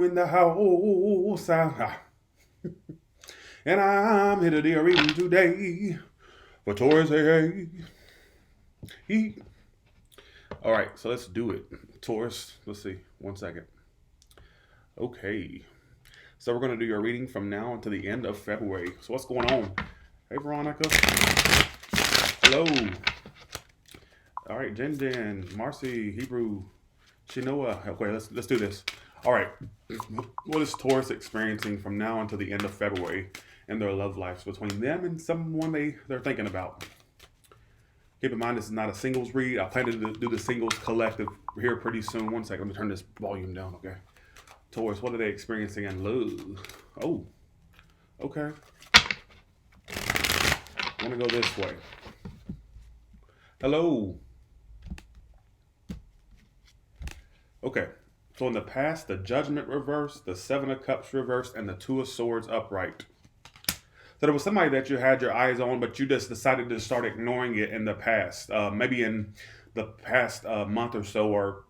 in the house. And I'm here to do a reading today for Taurus. He. All right, so let's do it. Taurus, let's see. 1 second. Okay. So we're going to do your reading from now until the end of February. So what's going on? Hey, Veronica. Hello. All right, Jen, Marcy, Hebrew, Shinoa. Okay, let's do this. All right. What is Taurus experiencing from now until the end of February in their love lives between them and someone they're thinking about? Keep in mind, this is not a singles read. I plan to do the singles collective here pretty soon. 1 second. Let me turn this volume down, okay? Taurus, what are they experiencing in love? Oh, okay. I want to go this way. Hello. Okay. So in the past, the Judgment reversed, the Seven of Cups reversed, and the Two of Swords upright. So there was somebody that you had your eyes on, but you just decided to start ignoring it in the past. Maybe in the past month or so, or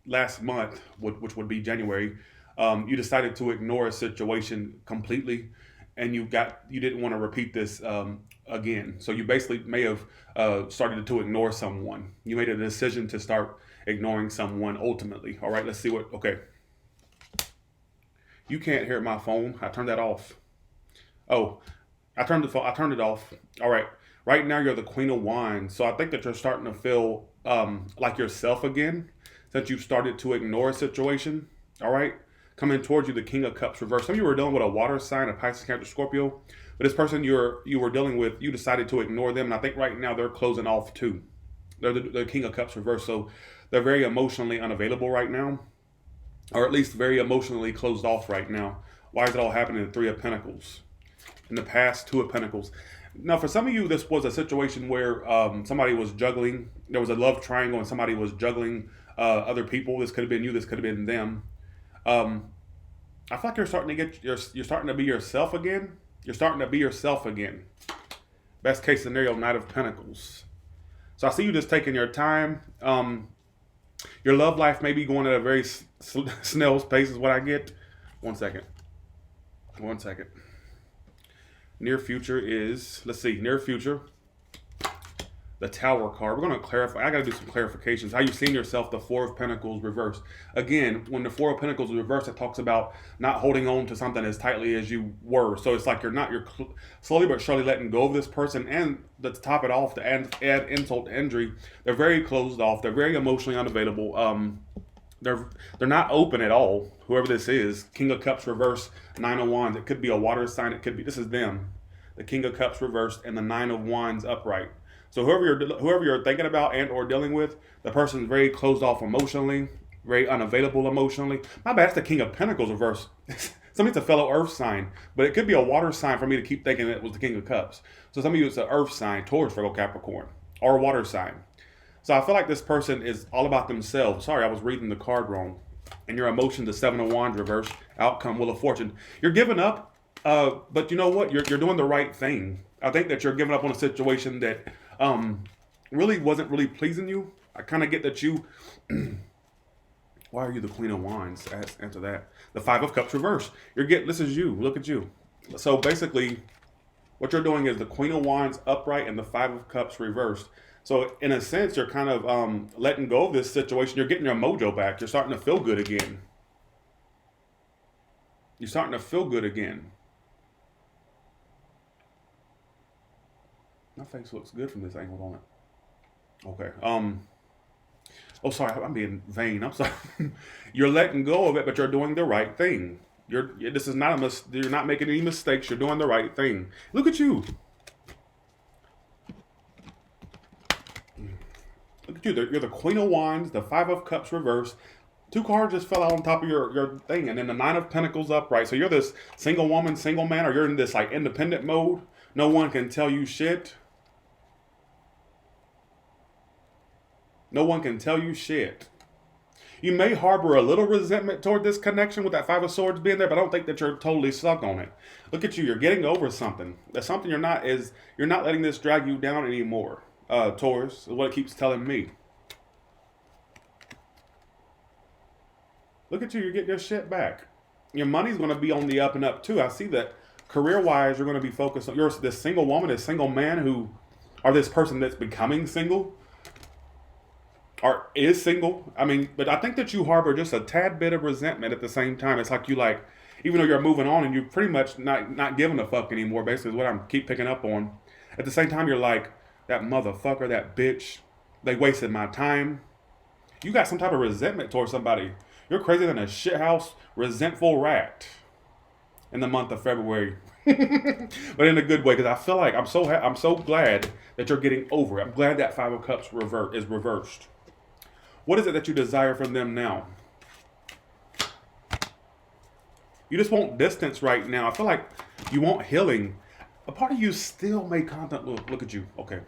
last month, which would be January, you decided to ignore a situation completely, and you didn't want to repeat this again. So you basically may have started to ignore someone. You made a decision to start ignoring someone ultimately. All right, let's see what. Okay, you can't hear my phone. I turned that off. Oh, I turned it off. All right. Right now you're the Queen of Wands, so I think that you're starting to feel like yourself again, since you've started to ignore a situation. All right. Coming towards you, the King of Cups reversed. Some of you were dealing with a water sign, a Pisces, Cancer, Scorpio, but this person you were dealing with, you decided to ignore them, and I think right now they're closing off too. They're the King of Cups reversed, so they're very emotionally unavailable right now, or at least very emotionally closed off right now. Why is it all happening in the Three of Pentacles? In the past, Two of Pentacles. Now, for some of you, this was a situation where somebody was juggling. There was a love triangle, and somebody was juggling other people. This could have been you. This could have been them. Um, I feel like you're starting to you're starting to be yourself again. You're starting to be yourself again. Best case scenario, Knight of Pentacles. So I see you just taking your time. Your love life may be going at a very snail's pace, is what I get. 1 second. 1 second. Near future is, let's see, near future, the Tower card. We're going to clarify. I got to do some clarifications. How you've seen yourself, the Four of Pentacles reversed. Again, when the Four of Pentacles is reversed, it talks about not holding on to something as tightly as you were. So it's like you're slowly but surely letting go of this person. And to top it off, to add insult to injury, they're very closed off. They're very emotionally unavailable. They're not open at all. Whoever this is, King of Cups reversed, Nine of Wands. It could be a water sign. It could be, this is them, the King of Cups reversed, and the Nine of Wands upright. So whoever you're thinking about and or dealing with, the person's very closed off emotionally, very unavailable emotionally. My bad, it's the King of Pentacles reversed. Somebody's a fellow Earth sign, but it could be a water sign for me to keep thinking it was the King of Cups. So some of you it's an Earth sign, Taurus, Virgo, Capricorn, or a water sign. So I feel like this person is all about themselves. Sorry, I was reading the card wrong. And your emotion, the Seven of Wands reverse, outcome, Wheel of Fortune. You're giving up, but you know what? You're doing the right thing. I think that you're giving up on a situation that really wasn't really pleasing you. I kind of get that you. Why are you the Queen of Wands? Answer that. The Five of Cups reverse. This is you. Look at you. So basically, what you're doing is the Queen of Wands upright and the Five of Cups reversed. So in a sense, you're kind of letting go of this situation. You're getting your mojo back. You're starting to feel good again. You're starting to feel good again. My face looks good from this angle, don't it? Okay. Oh, sorry. I'm being vain. I'm sorry. You're letting go of it, but you're doing the right thing. This is not you're not making any mistakes. You're doing the right thing. Look at you. Look at you. You're the Queen of Wands, the Five of Cups reversed. Two cards just fell out on top of your thing, and then the Nine of Pentacles upright. So you're this single woman, single man, or you're in this like independent mode. No one can tell you shit. No one can tell you shit. You may harbor a little resentment toward this connection with that Five of Swords being there, but I don't think that you're totally stuck on it. Look at you. You're getting over something. That's something you're not letting this drag you down anymore. Taurus is what it keeps telling me. Look at you. You're getting your shit back. your money's going to be on the up and up too. I see that career-wise, you're going to be focused on, you're this single woman, this single man who, or this person that's becoming single, or is single. I mean, but I think that you harbor just a tad bit of resentment at the same time. It's like you like, even though you're moving on and you're pretty much not giving a fuck anymore, basically is what I'm keep picking up on. At the same time, you're like, that motherfucker, that bitch, they wasted my time. You got some type of resentment towards somebody. You're crazier than a shithouse, resentful rat in the month of February. But in a good way, because I feel like I'm so glad that you're getting over it. I'm glad that Five of Cups is reversed. What is it that you desire from them now? You just want distance right now. I feel like you want healing. A part of you still may contemplate. Look at you. Okay.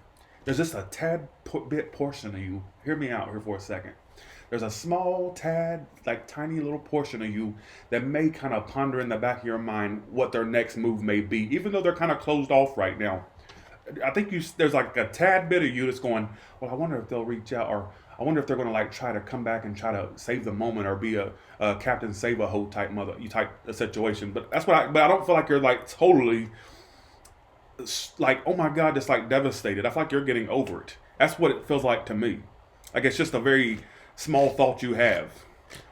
There's just a tad bit portion of you. Hear me out here for a second. There's a small tad, like tiny little portion of you that may kind of ponder in the back of your mind what their next move may be, even though they're kind of closed off right now. I think there's like a tad bit of you that's going, well, I wonder if they'll reach out, or I wonder if they're going to like try to come back and try to save the moment, or be a Captain Save-A-Ho type situation. But that's but I don't feel like you're like totally like, oh my God, just like devastated. I feel like you're getting over it. That's what it feels like to me. Like it's just a very small thought you have.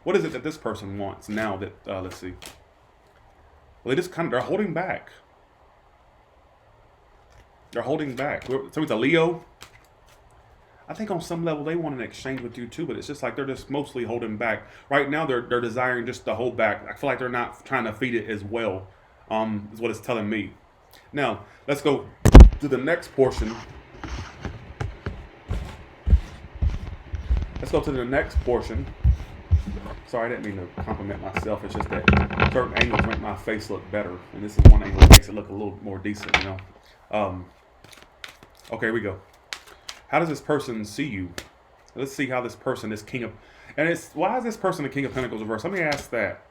What is it that this person wants now that, let's see. Well, they're holding back. They're holding back. Somebody's a Leo. I think on some level they want an exchange with you too, but it's just like they're just mostly holding back. Right now they're desiring just to hold back. I feel like they're not trying to feed it as well, is what it's telling me. Now, let's go to the next portion. Let's go to the next portion. Sorry, I didn't mean to compliment myself. It's just that certain angles make my face look better. And this is one angle that makes it look a little more decent, you know. Okay, here we go. How does this person see you? Let's see how this person is king of... And why is this person the king of pentacles reverse? Let me ask that.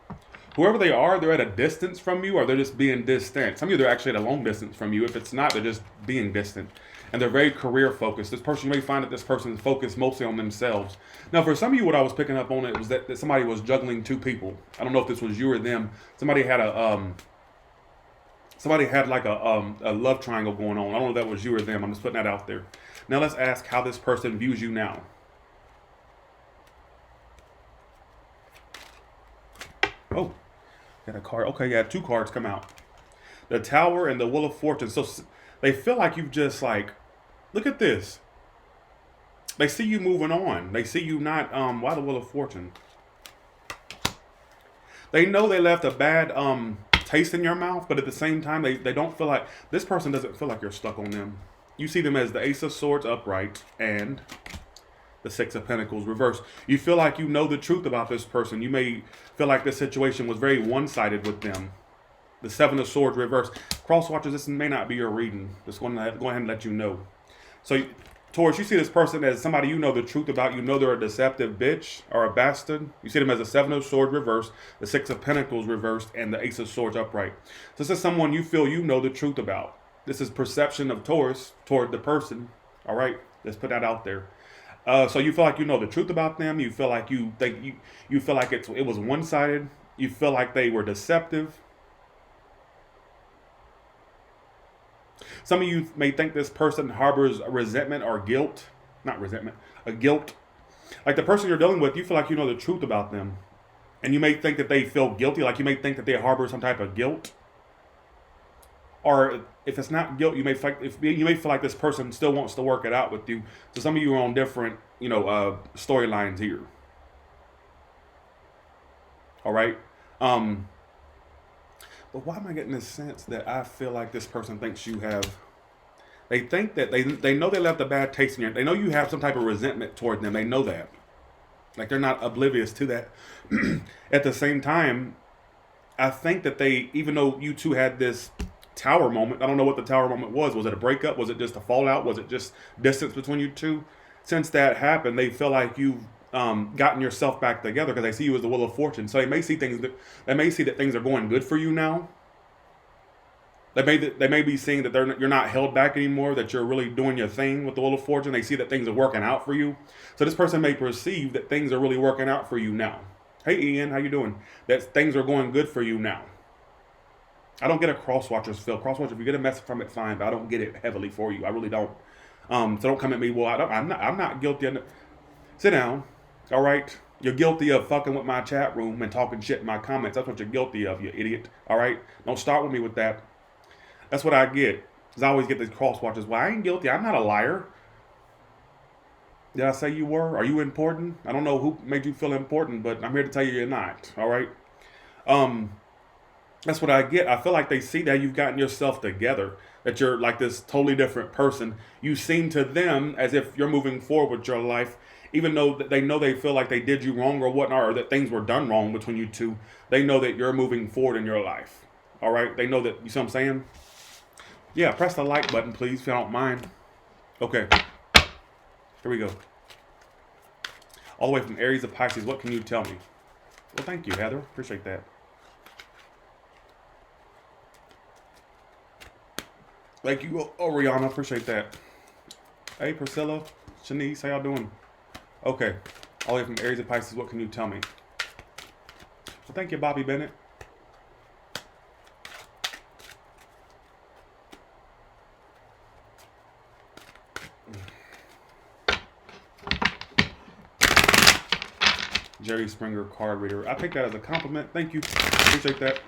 Whoever they are, they're at a distance from you, or they're just being distant. Some of you, they're actually at a long distance from you. If it's not, they're just being distant. And they're very career focused. This person, you may find that this person is focused mostly on themselves. Now, for some of you, what I was picking up on, it was that somebody was juggling two people. I don't know if this was you or them. Somebody had like a love triangle going on. I don't know if that was you or them. I'm just putting that out there. Now let's ask how this person views you now. Oh, got a card. Okay, yeah, two cards come out. The Tower and the Wheel of Fortune. So they feel like you've just like, look at this. They see you moving on. They see you not, why the Wheel of Fortune? They know they left a bad taste in your mouth, but at the same time, they don't feel like, this person doesn't feel like you're stuck on them. You see them as the Ace of Swords upright and the Six of Pentacles reversed. You feel like you know the truth about this person. You may feel like this situation was very one-sided with them. The Seven of Swords reversed. Cross watchers, this may not be your reading. Just going to go ahead and let you know. So, Taurus, you see this person as somebody you know the truth about. You know they're a deceptive bitch or a bastard. You see them as the Seven of Swords reversed, the Six of Pentacles reversed, and the Ace of Swords upright. So this is someone you feel you know the truth about. This is perception of Taurus toward the person. All right, let's put that out there. So you feel like you know the truth about them. You feel like you feel like it was one-sided. You feel like they were deceptive. Some of you may think this person harbors a resentment or guilt. Not resentment, a guilt. Like the person you're dealing with, you feel like you know the truth about them. And you may think that they feel guilty. Like you may think that they harbor some type of guilt. Or if it's not guilt, you may feel like this person still wants to work it out with you. So some of you are on different, storylines here. All right. But why am I getting this sense that I feel like this person thinks you have? They think that they know they left a bad taste in your. They know you have some type of resentment toward them. They know that. Like they're not oblivious to that. At the same time, I think that even though you two had this tower moment. I don't know what the tower moment was. Was it a breakup? Was it just a fallout? Was it just distance between you two? Since that happened, they feel like you've gotten yourself back together because they see you as the Wheel of Fortune. So they may see that things are going good for you now. They may be seeing that you're not held back anymore, that you're really doing your thing with the Wheel of Fortune. They see that things are working out for you. So this person may perceive that things are really working out for you now. Hey Ian, how you doing? That things are going good for you now. I don't get a cross watchers feel. Cross watcher, if you get a message from it, fine, but I don't get it heavily for you. I really don't. So don't come at me. Well, I'm not guilty. Sit down. All right. You're guilty of fucking with my chat room and talking shit in my comments. That's what you're guilty of, you idiot. All right. Don't start with me with that. That's what I get. Cause I always get these cross watchers. Well, I ain't guilty. I'm not a liar. Did I say you were? Are you important? I don't know who made you feel important, but I'm here to tell you you're not. All right. Um, That's what I get. I feel like they see that you've gotten yourself together, that you're like this totally different person. You seem to them as if you're moving forward with your life, even though they know they feel like they did you wrong or whatnot, or that things were done wrong between you two. They know that you're moving forward in your life. All right? They know that, you see what I'm saying? Yeah, press the like button, please, if you don't mind. Okay, here we go. All the way from Aries to Pisces, what can you tell me? Well, thank you, Heather. Appreciate that. Thank you, Oriana. Appreciate that. Hey, Priscilla, Shanice, how y'all doing? Okay. All the way from Aries and Pisces, what can you tell me? Well, thank you, Bobby Bennett. Jerry Springer card reader. I take that as a compliment. Thank you. Appreciate that.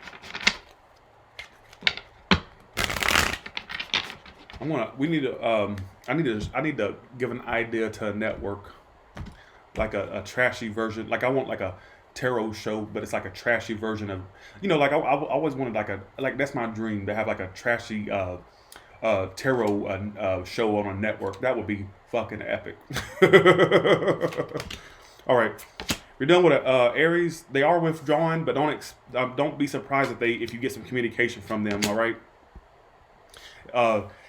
We need to I need to give an idea to a network, like a trashy version. Like I want like a tarot show, but it's like a trashy version of, like I always wanted like that's my dream, to have like a trashy tarot show on a network. That would be fucking epic. All right. We're done with Aries. They are withdrawing, but don't be surprised if you get some communication from them. All right.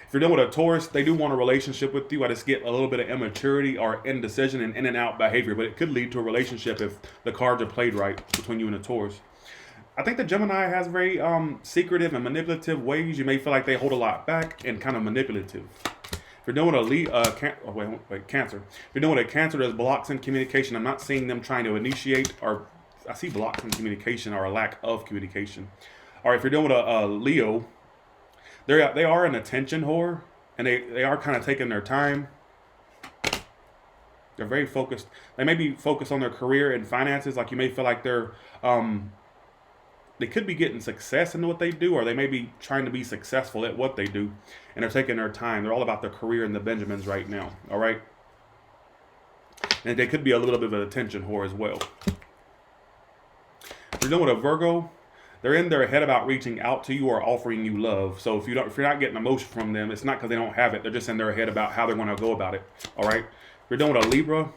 If you're dealing with a Taurus, they do want a relationship with you. I just get a little bit of immaturity or indecision and in and out behavior, but it could lead to a relationship if the cards are played right between you and a Taurus. I think the Gemini has very secretive and manipulative ways. You may feel like they hold a lot back and kind of manipulative. If you're dealing with Cancer. If you're dealing with a Cancer, there's blocks in communication. I'm not seeing them trying to initiate, or I see blocks in communication or a lack of communication. Or if you're dealing with a Leo, they are an attention whore, and they are kind of taking their time. They're very focused. They may be focused on their career and finances. Like you may feel like they could be getting success in what they do, or they may be trying to be successful at what they do, and they're taking their time. They're all about their career and the Benjamins right now. All right, and they could be a little bit of an attention whore as well. If you're dealing with a Virgo, they're in their head about reaching out to you or offering you love. So if you're not getting emotion from them, it's not because they don't have it. They're just in their head about how they're going to go about it. All right. If you're dealing with a Libra,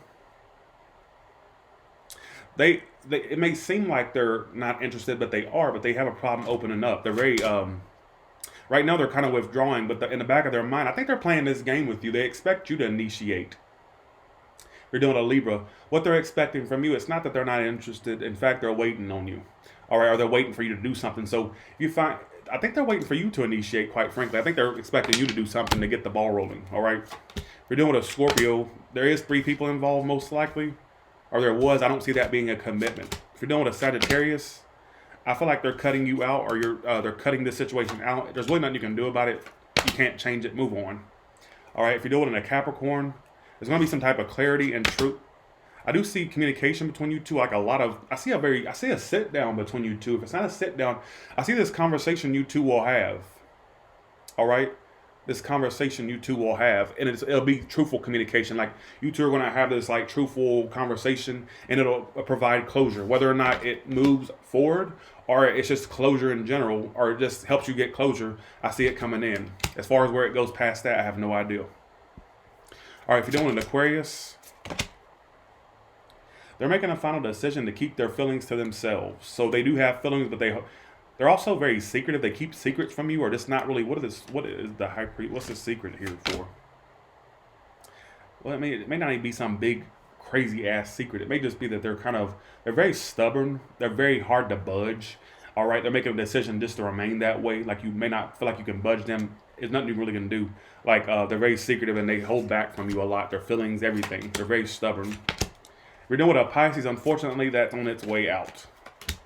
it may seem like they're not interested, but they are. But they have a problem opening up. They're very right now they're kind of withdrawing, but in the back of their mind, I think they're playing this game with you. They expect you to initiate. You're doing a Libra. What they're expecting from you, it's not that they're not interested. In fact, they're waiting on you. All right, or they're waiting for you to do something. So I think they're waiting for you to initiate, quite frankly. I think they're expecting you to do something to get the ball rolling. All right. We're dealing with a Scorpio. There is 3 people involved, most likely. Or there was. I don't see that being a commitment. If you're dealing with a Sagittarius, I feel like they're cutting you out, or they're cutting this situation out. There's really nothing you can do about it. You can't change it. Move on. All right. If you're dealing with a Capricorn, there's going to be some type of clarity and truth. I do see communication between you two, like I see a sit down between you two. If it's not a sit down, I see this conversation you two will have. All right? This conversation you two will have, and it'll be truthful communication. Like you two are going to have this like truthful conversation, and it'll provide closure, whether or not it moves forward or it's just closure in general, or it just helps you get closure. I see it coming in. As far as where it goes past that, I have no idea. All right, if you're doing an Aquarius, they're making a final decision to keep their feelings to themselves. So they do have feelings, but they're also very secretive. They keep secrets from you, or just not really. What is the high priest? What's the secret here for? Well, it may not even be some big, crazy ass secret. It may just be that they're very stubborn. They're very hard to budge. All right, they're making a decision just to remain that way. Like you may not feel like you can budge them. There's nothing you really can do. Like they're very secretive and they hold back from you a lot. Their feelings, everything. They're very stubborn. We're dealing with a Pisces. Unfortunately, that's on its way out.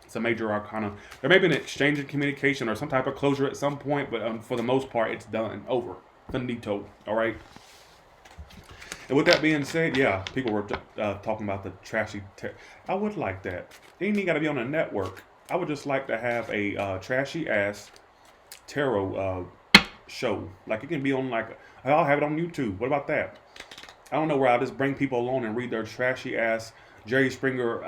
It's a major arcana. There may be an exchange in communication or some type of closure at some point, but for the most part, it's done. Over. Finito. All right. And with that being said, yeah, people were talking about the trashy. I would like that. It ain't even got to be on a network. I would just like to have a trashy ass tarot show. Like it can be on like I'll have it on YouTube. What about that? I don't know where I'll just bring people along and read their trashy ass Jerry Springer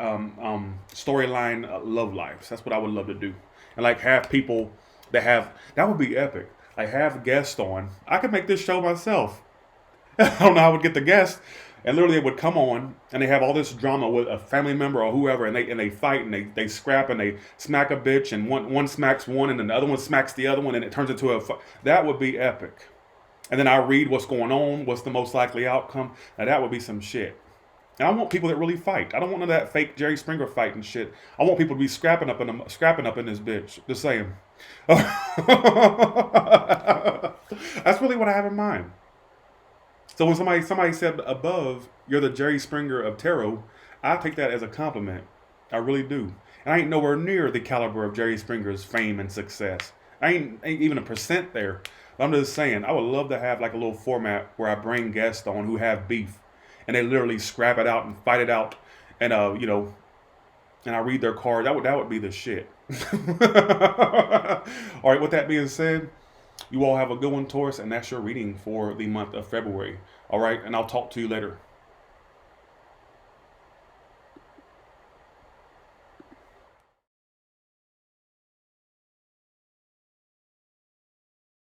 storyline love lives. That's what I would love to do. And like have people that would be epic. Like have guests on. I could make this show myself. I don't know how I would get the guests. And literally, they would come on, and they have all this drama with a family member or whoever, and they fight, and they scrap, and they smack a bitch, and one smacks one, and then the other one smacks the other one, and it turns into a that would be epic. And then I read what's going on, what's the most likely outcome. Now that would be some shit. And I want people that really fight. I don't want none of that fake Jerry Springer fight and shit. I want people to be scrapping up in this bitch. Just saying. That's really what I have in mind. So when somebody said above, you're the Jerry Springer of tarot, I take that as a compliment. I really do. And I ain't nowhere near the caliber of Jerry Springer's fame and success. I ain't even a percent there. But I'm just saying, I would love to have like a little format where I bring guests on who have beef, and they literally scrap it out and fight it out, and and I read their cards. That would be the shit. All right. With that being said, you all have a good one, Taurus, and that's your reading for the month of February. All right, and I'll talk to you later.